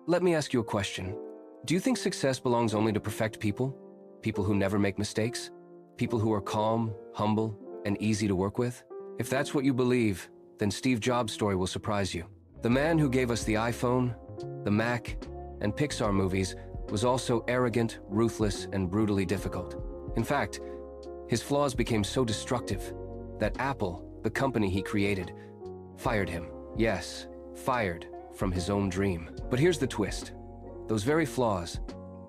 Let me ask you a question. Do you think success belongs only to perfect people? People who never make mistakes? People who are calm, humble, and easy to work with? If that's what you believe, then Steve Jobs' story will surprise you. The man who gave us the iPhone, the Mac, and Pixar movies was also arrogant, ruthless, and brutally difficult. In fact, his flaws became so destructive that Apple, the company he created, fired him. Yes, fired from his own dream. But here's the twist. Those very flaws,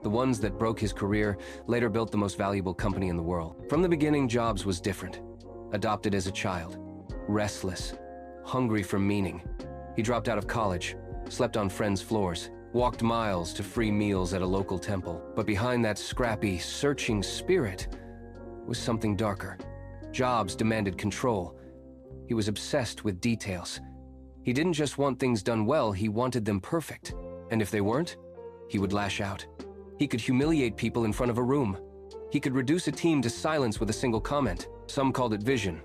the ones that broke his career, later built the most valuable company in the world. From the beginning, Jobs was different. Adopted as a child, restless, hungry for meaning. He dropped out of college, slept on friends' floors, walked miles to free meals at a local temple. But behind that scrappy, searching spirit was something darker. Jobs demanded control. He was obsessed with details. He didn't just want things done well, he wanted them perfect. And if they weren't, he would lash out. He could humiliate people in front of a room. He could reduce a team to silence with a single comment. Some called it vision,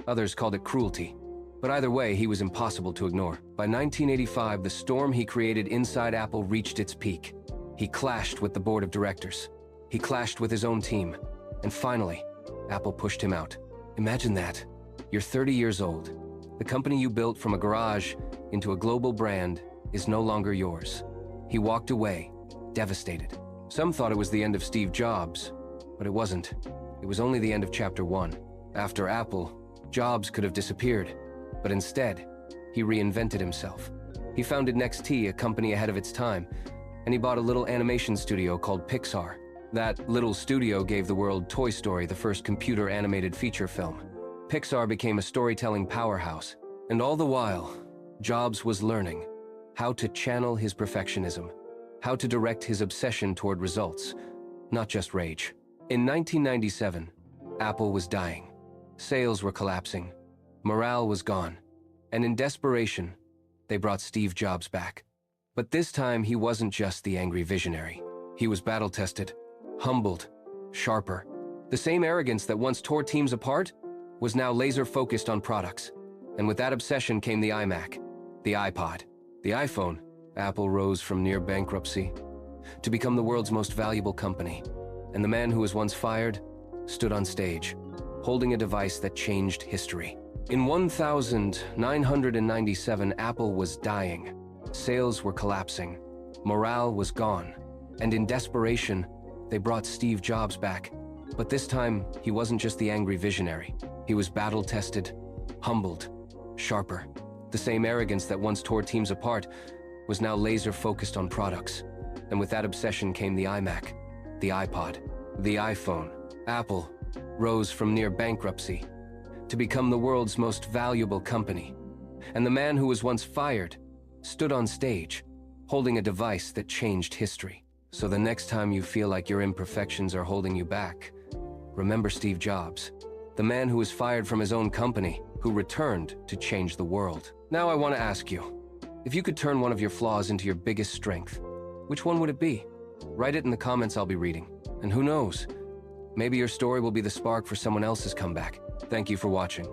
others called it cruelty. But either way, he was impossible to ignore. By 1985, the storm he created inside Apple reached its peak. He clashed with the board of directors. He clashed with his own team. And finally, Apple pushed him out. Imagine that. You're 30 years old. The company you built from a garage into a global brand is no longer yours. He walked away, devastated. Some thought it was the end of Steve Jobs, but it wasn't. It was only the end of chapter 1. After Apple, Jobs could have disappeared, but instead, he reinvented himself. He founded NXT, a company ahead of its time, and he bought a little animation studio called Pixar. That little studio gave the world Toy Story, the first computer-animated feature film. Pixar became a storytelling powerhouse, and all the while, Jobs was learning how to channel his perfectionism, how to direct his obsession toward results, not just rage. In 1997, Apple was dying. Sales were collapsing. Morale was gone. And in desperation, they brought Steve Jobs back. But this time, he wasn't just the angry visionary. He was battle-tested, humbled, sharper. The same arrogance that once tore teams apart was now laser-focused on products. And with that obsession came the iMac, the iPod, the iPhone. Apple rose from near bankruptcy to become the world's most valuable company. And the man who was once fired stood on stage, holding a device that changed history. In 1997, Apple was dying. Sales were collapsing. Morale was gone. And in desperation, they brought Steve Jobs back. But this time, he wasn't just the angry visionary. He was battle-tested, humbled, sharper. The same arrogance that once tore teams apart was now laser-focused on products. And with that obsession came the iMac, the iPod, the iPhone. Apple rose from near bankruptcy to become the world's most valuable company. And the man who was once fired stood on stage, holding a device that changed history. So the next time you feel like your imperfections are holding you back, remember Steve Jobs, the man who was fired from his own company, who returned to change the world. Now I want to ask you, if you could turn one of your flaws into your biggest strength, which one would it be? Write it in the comments I'll be reading. And who knows, maybe your story will be the spark for someone else's comeback. Thank you for watching.